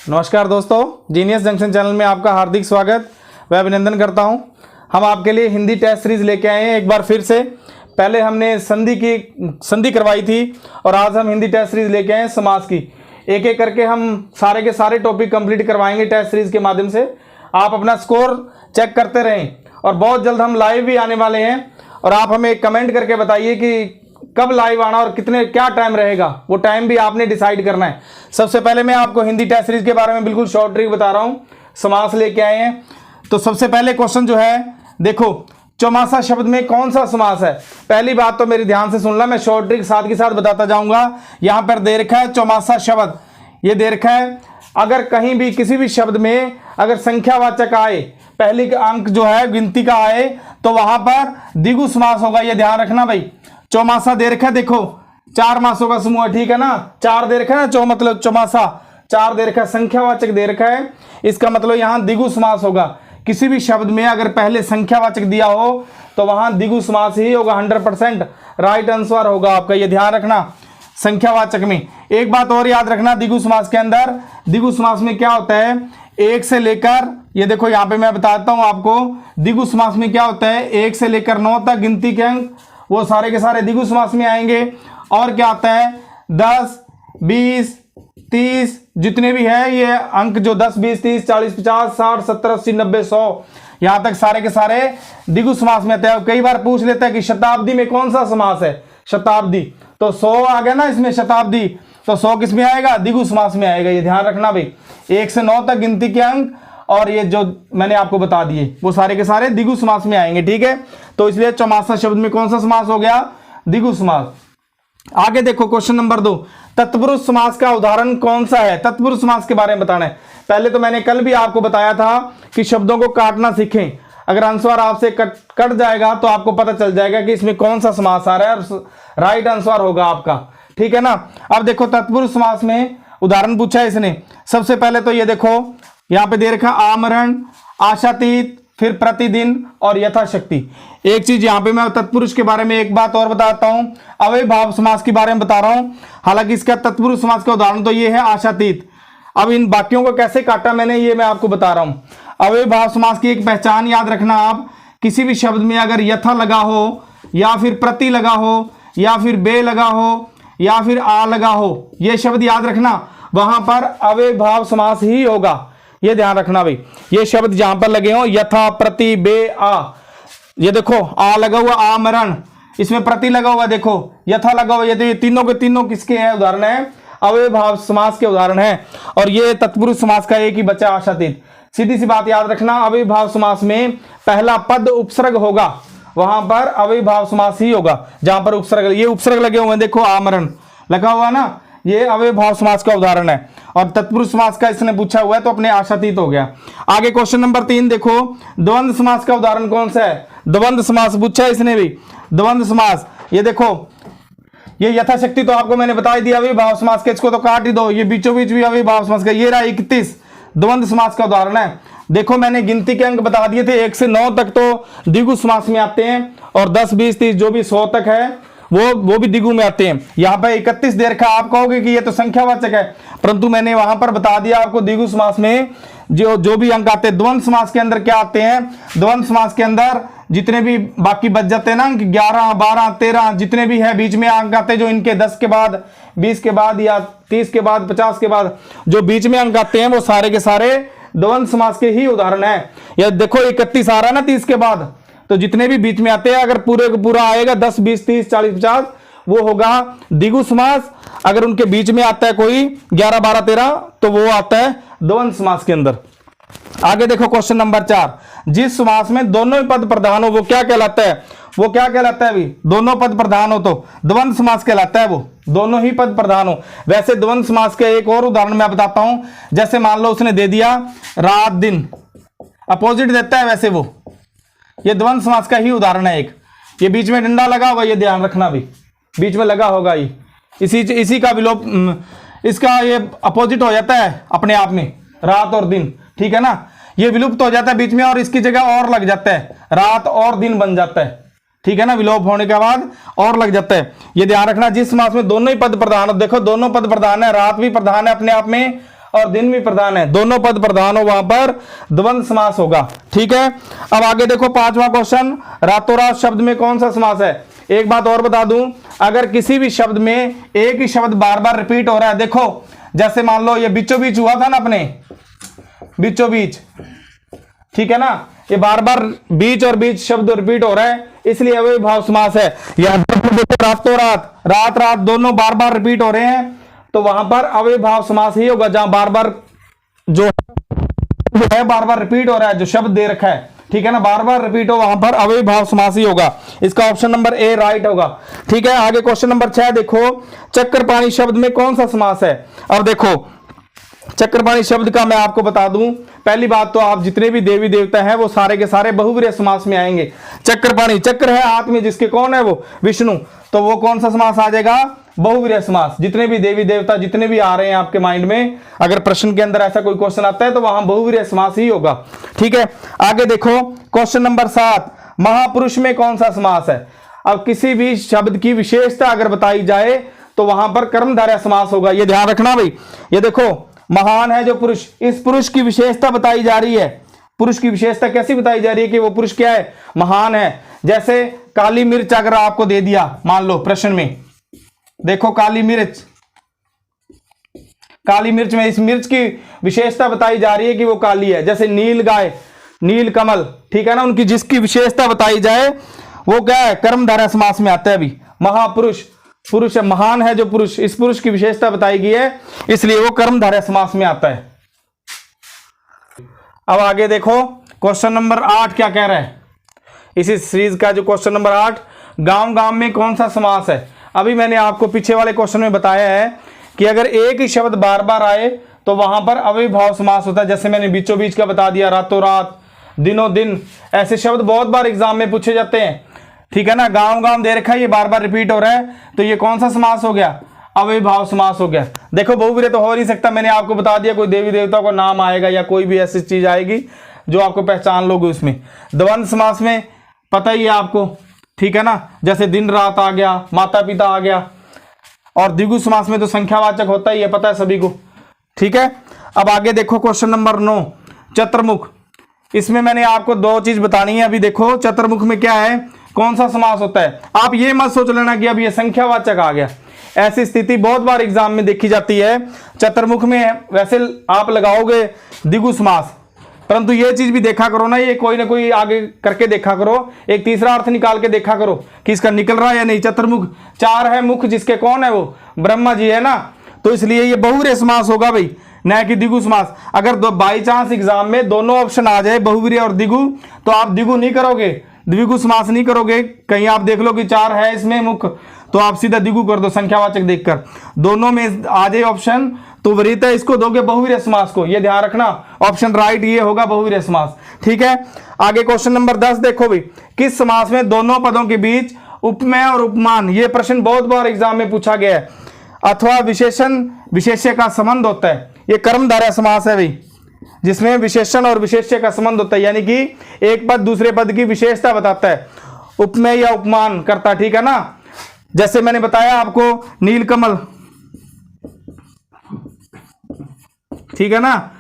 नमस्कार दोस्तों, genius junction channel में आपका हार्दिक स्वागत व अभिनंदन करता हूं। हम आपके लिए हिंदी टेस्ट सीरीज लेके आए हैं एक बार फिर से। पहले हमने संधि करवाई थी और आज हम हिंदी टेस्ट सीरीज लेके आए हैं समास की। एक एक करके हम सारे के सारे टॉपिक कंप्लीट करवाएंगे टेस्ट सीरीज के माध्यम से। आप अपना स्कोर चेक करते रहें और बहुत जल्द हम लाइव भी आने वाले हैं। और आप हमें कमेंट करके बताइए कि कब लाइव आना और क्या टाइम रहेगा, वो टाइम भी आपने डिसाइड करना है। सबसे पहले मैं आपको हिंदी टेस्ट सीरीज के बारे में बिल्कुल शॉर्ट ट्रिक बता रहा हूं। समास लेके आए हैं तो सबसे पहले क्वेश्चन जो है, देखो चौमासा शब्द में कौन सा समास है। पहली बात तो मेरी ध्यान से सुनना, मैं शॉर्ट ट्रिक साथ के साथ बताता जाऊंगा। यहां पर दे रखा है चौमासा शब्द, ये दे रखा है। अगर कहीं भी किसी भी शब्द में अगर संख्यावाचक आए, पहली अंक जो है गिनती का आए, तो वहां पर द्विगु समास होगा। ये ध्यान रखना भाई। चौमासा दे रखा है, देखो 4 मासों का समूह है, ठीक है ना। 4 दे रखा है ना, चौ मतलब चौमासा 4 दे रखा है, संख्यावाचक दे रखा है। इसका मतलब यहां द्विगु समास होगा। किसी भी शब्द में अगर पहले संख्यावाचक दिया हो तो वहां द्विगु समास ही होगा। 100% राइट आंसर होगा आपका, ये ध्यान रखना। संख्यावाचक में एक बात और याद रखना, द्विगु समास के अंदर, द्विगु समास में क्या होता है, 1 से लेकर, ये देखो यहां पे मैं बताता हूं आपको, द्विगु समास में क्या होता है, 1 से लेकर 9 तक गिनती के अंक वो सारे के सारे द्विगु समास में आएंगे। और क्या आता है, 10, 20, 30 जितने भी है ये अंक, जो 10, 20, 30, 40, 50, 60, 70, 80, 90, 100 यहां तक सारे के सारे द्विगु समास में आते हैं। कई बार पूछ लेता है कि शताब्दी में कौन सा समास है, शताब्दी, तो 100 आ गया ना इसमें शताब्दी, तो 100 किस में आएगा, द्विगु समास में आएगा। ये ध्यान रखना भाई। 1 से 9 तक गिनती के अंक और ये जो मैंने आपको बता दिए वो सारे के सारे द्विगु समास में आएंगे, ठीक है। तो इसलिए चौमासा शब्द में कौन सा समास हो गया, द्विगु समास। आगे देखो क्वेश्चन नंबर 2, तत्पुरुष समास का उदाहरण कौन सा है। तत्पुरुष समास के बारे में बताना है। पहले तो मैंने कल भी आपको बताया था कि शब्दों को काटना सीखें। अगर आंसर आपसे कट जाएगा तो आपको पता चल जाएगा कि इसमें कौन सा समास आ रहा है और राइट आंसर होगा आपका, ठीक है ना। अब देखो तत्पुरुष समास में उदाहरण पूछा है इसने। सबसे पहले तो ये देखो यहां पे दे रखा आमरण, आशातीत, फिर प्रतिदिन और यथाशक्ति। एक चीज यहां पे मैं तत्पुरुष के बारे में एक बात और बताता हूं, अव्ययभाव समास के बारे में बता रहा हूं। हालांकि इसका तत्पुरुष समास का उदाहरण तो ये है आशातीत। अब इन वाक्यों को कैसे काटा मैंने, ये मैं आपको बता रहा हूं। अव्ययभाव समास की एक पहचान याद रखना आप, किसी भी शब्द में अगर यथा लगा हो या फिर प्रति लगा हो या फिर बे लगा हो या फिर आ लगा हो, ये शब्द याद रखना, वहां पर अव्ययभाव समास ही होगा। ये ध्यान रखना भाई। ये शब्द जहां पर लगे हो, यथा, प्रति, बे, आ, ये देखो आ लगा हुआ आमरण, इसमें प्रति लगा हुआ, देखो यथा लगा हुआ, ये तीनों के तीनों किसके हैं, उदाहरण है अव्ययभाव समास के उदाहरण है। और ये तत्पुरुष समास का एक ही बचा आशातीत। सीधी सी बात याद रखना, अव्ययभाव समास में पहला पद उपसर्ग होगा, वहां पर अव्ययभाव समास ही होगा। जहां पर उपसर्ग, ये उपसर्ग लगे हुए हैं, देखो आमरण लगा हुआ ना, ये अव्ययभाव समास का उदाहरण है। और तत्पुरुष समास का इसने पूछा हुआ है तो अपने आशातीत हो गया। आगे क्वेश्चन नंबर 3 देखो, द्वंद्व समास का उदाहरण कौन सा है। द्वंद्व समास पूछा है इसने भी। द्वंद्व समास, ये देखो ये यथाशक्ति तो आपको मैंने बता ही दिया, अव्ययभाव समास के, इसको तो काट ही दो, ये बीचों बीच भी अव्ययभाव समास का। ये रहा 31 द्वंद्व समास का उदाहरण है। देखो मैंने गिनती के अंक बता दिए थे, 1 से 9 तक तो द्विगु समास में आते हैं और 10, 20, 30 जो भी 100 तक है वो भी द्विगु में आते हैं। यहां पर 31 दे रखा, आप कहोगे कि ये तो संख्यावाचक है, परंतु मैंने वहां पर बता दिया आपको द्विगु समास में जो भी अंक आते हैं। द्वंद्व समास के अंदर क्या आते हैं, द्वंद्व समास के अंदर जितने भी बाकी बच जाते हैं ना अंक, 11, 12, 13 जितने भी है बीच में अंक आते हैं, जो इनके 10 के बाद, 20 के बाद या 30 के बाद, 50 के बाद जो बीच में अंक आते हैं, वो सारे के सारे द्वंद्व समास के ही उदाहरण है। या देखो 31 आ रहा है ना 30 के बाद, तो जितने भी बीच में आते हैं, अगर पूरे को पूरा आएगा 10, 20, 30, 40, 50, वो होगा द्विगु समास। अगर उनके बीच में आता है कोई 11, 12, 13, तो वो आता है द्वंद्व समास के अंदर। आगे देखो क्वेश्चन नंबर 4, जिस समास में दोनों ही पद प्रधान हो वो क्या कहलाता है, वो क्या कहलाता है अभी, दोनों पद प्रधान हो तो द्वंद्व समास कहलाता है, वो दोनों ही पद प्रधान हो। वैसे द्वंद्व समास का एक और उदाहरण मैं बताता हूं। जैसे मान लो उसने दे दिया रात दिन, अपोजिट देता है, वैसे वो ये द्वंद्व समास का ही उदाहरण है। एक ये बीच में डंडा लगा होगा, ये ध्यान रखना भी, बीच में लगा होगा, ये इसी का विलोप, इसका ये अपोजिट हो जाता है अपने आप में, रात और दिन, ठीक है ना। ये विलुप्त हो जाता है बीच में और इसकी जगह और लग जाता है, रात और दिन बन जाता है, ठीक है ना। विलोप होने के बाद और लग जाता है। ये ध्यान रखना, जिस समास में दोनों ही पद प्रधान हो, देखो दोनों पद प्रधान है, रात भी प्रधान है अपने आप में और दिन भी प्रधान है, दोनों पद प्रधान हो, वहां पर द्वंद्व समास होगा। ठीक है, अब आगे देखो 5वां क्वेश्चन, रातों रात शब्द में कौन सा समास है। एक बात और बता दूं, अगर किसी भी शब्द में एक ही शब्द बार बार रिपीट हो रहा है, देखो जैसे मान लो ये बीचों बीच हुआ था ना, अपने बीचों बीच, ठीक है ना, ये बार बार बीच और बीच शब्द रिपीट हो रहा है, इसलिए अव्ययभाव समास है। या देखो रातों रात, रात रात दोनों बार बार रिपीट हो रहे हैं, तो वहां पर अव्ययभाव समास ही होगा, जहां बार बार जो है बार बार रिपीट हो रहा है, जो शब्द दे रखा है, ठीक है ना, बार बार रिपीट हो, वहां पर अव्ययभाव समास ही होगा। इसका ऑप्शन नंबर ए राइट होगा। ठीक है, आगे क्वेश्चन नंबर 6 देखो, चक्रपाणी शब्द में कौन सा समास है। अब देखो चक्रपाणी शब्द का मैं आपको बता दूं, पहली बात तो आप जितने भी देवी देवता हैं वो सारे के सारे बहुव्रीहि समास में आएंगे। चक्रपाणी, चक्र है हाथ में जिसके, कौन है वो, विष्णु, तो वो कौन सा समास आ जाएगा, बहुव्रीहि समास। जितने भी देवी देवता जितने भी आ रहे हैं आपके माइंड में, अगर प्रश्न के अंदर ऐसा कोई क्वेश्चन आता है तो वहां बहुव्रीहि समास ही होगा। ठीक है, आगे देखो क्वेश्चन नंबर 7, महापुरुष में कौन सा समास है। अब किसी भी शब्द की विशेषता अगर बताई जाए तो वहां पर कर्मधारय समास होगा, ये ध्यान रखना भाई। ये देखो महान है जो पुरुष, इस पुरुष की विशेषता बताई जा रही है। पुरुष की विशेषता कैसी बताई जा रही है कि वो पुरुष क्या है, महान है। जैसे काली मिर्च अगर आपको दे दिया मान लो प्रश्न में, देखो काली मिर्च, काली मिर्च में इस मिर्च की विशेषता बताई जा रही है कि वो काली है। जैसे नील गाय, नील कमल, ठीक है ना, उनकी जिसकी विशेषता बताई जाए वो क्या है, कर्मधारय समास में आता है। अभी महापुरुष, पुरुष है, महान है जो पुरुष, इस पुरुष की विशेषता बताई गई है, इसलिए वो कर्मधारय समास में आता है। अब आगे देखो क्वेश्चन नंबर 8 क्या कह रहा है, इसी सीरीज का जो क्वेश्चन नंबर 8, गांव गांव में कौन सा समास है। अभी मैंने आपको पीछे वाले क्वेश्चन में बताया है कि अगर एक ही शब्द बार बार आए तो वहां पर अव्ययभाव समास होता है। जैसे मैंने बीचों बीच का बता दिया, रातों रात, दिनों दिन, ऐसे शब्द बहुत बार एग्जाम में पूछे जाते हैं। ठीक है ना, गांव गांव दे रखा है, ये बार बार रिपीट हो रहा है, तो ये कौन सा समास हो गया, अव्ययभाव समास हो गया। देखो बहुव्रीहि तो हो नहीं सकता, मैंने आपको बता दिया, कोई देवी देवता का नाम आएगा या कोई भी ऐसी चीज आएगी जो आपको पहचान लोगे उसमें। द्वंद्व समास में पता ही है आपको, ठीक है ना, जैसे दिन रात आ गया, माता पिता आ गया, और द्विगु समास में तो संख्यावाचक होता ही है, पता है सभी को। ठीक है, अब आगे देखो क्वेश्चन नंबर 9, चतुर्मुख। इसमें मैंने आपको 2 चीज बतानी है। अभी देखो चतुर्मुख में क्या है, कौन सा समास होता है। आप ये मत सोच लेना कि अब ये संख्यावाचक आ गया, ऐसी स्थिति बहुत बार एग्जाम में देखी जाती है। चतुर्मुख में वैसे आप लगाओगे द्विगु समास, परंतु ये चीज भी देखा करो ना, ये कोई ना कोई आगे करके देखा करो, एक तीसरा अर्थ निकाल के देखा करो कि इसका निकल रहा है या नहीं। चतुर्मुख, 4 है मुख जिसके, कौन है वो, ब्रह्मा जी है ना, तो इसलिए ये बहुव्रीहि समास होगा भाई, न कि द्विगु समास। अगर बाई चांस एग्जाम में दोनों ऑप्शन आ जाए, बहुव्रीहि और द्विगु, तो आप द्विगु नहीं करोगे, द्विगु समास नहीं करोगे। कहीं आप देख लो कि 4 है इसमें मुख, तो आप सीधा द्विगु कर दो संख्यावाचक देखकर। दोनों में आ जाए ऑप्शन तो वरीयता इसको दोगे बहुव्रीहि समास को, ये ध्यान रखना, ऑप्शन राइट ये होगा बहुव्रीहि समास। ठीक है, आगे क्वेश्चन नंबर 10 देखो भाई, किस समास में दोनों पदों के बीच उपमेय और उपमान, ये प्रश्न बहुत बार एग्जाम में पूछा गया है, अथवा विशेषण विशेष्य का संबंध होता है। ये कर्मधारय समास है भाई, जिसमें विशेषण और विशेष्य का संबंध होता है, यानी कि एक पद दूसरे पद की विशेषता बताता है, उपमेय या उपमान करता। ठीक है ना, जैसे मैंने बताया आपको नीलकमल, ठीक है ना,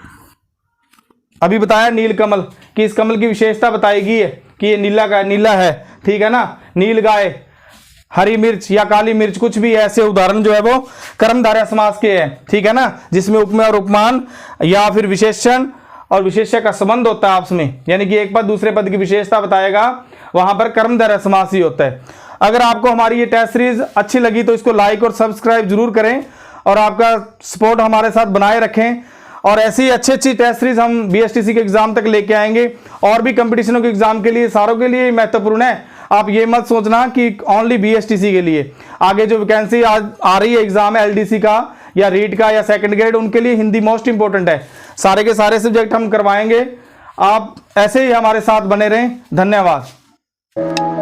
अभी बताया नीलकमल कि इस कमल की विशेषता बताई गई है कि ये नीला का नीला है, ठीक है ना, नील गाय, हरी मिर्च या काली मिर्च, कुछ भी ऐसे उदाहरण जो है वो कर्मधारय समास के हैं। ठीक है ना, जिसमें उपमेय और उपमान या फिर विशेषण और विशेष्य का संबंध होता है आपस में, यानी कि एक पद दूसरे पद की विशेषता बताएगा, वहां पर कर्मधारय समास ही होता है। अगर आपको हमारी ये टेस्ट सीरीज अच्छी लगी तो इसको लाइक और सब्सक्राइब जरूर करें और आपका सपोर्ट हमारे साथ बनाए रखें, और ऐसी अच्छी टेस्ट सीरीज हम बीएसटीसी के एग्जाम तक लेके आएंगे, और भी कंपटीशनों के एग्जाम के लिए, सारों के लिए महत्वपूर्ण है। आप ये मत सोचना कि ओनली बीएसटीसी के लिए, आगे जो वैकेंसी आ रही है एग्जाम एलडीसी का या रीट का या सेकंड ग्रेड, उनके लिए हिंदी मोस्ट इंपॉर्टेंट है। सारे के सारे सब्जेक्ट हम करवाएंगे, आप ऐसे ही हमारे साथ बने रहें। धन्यवाद।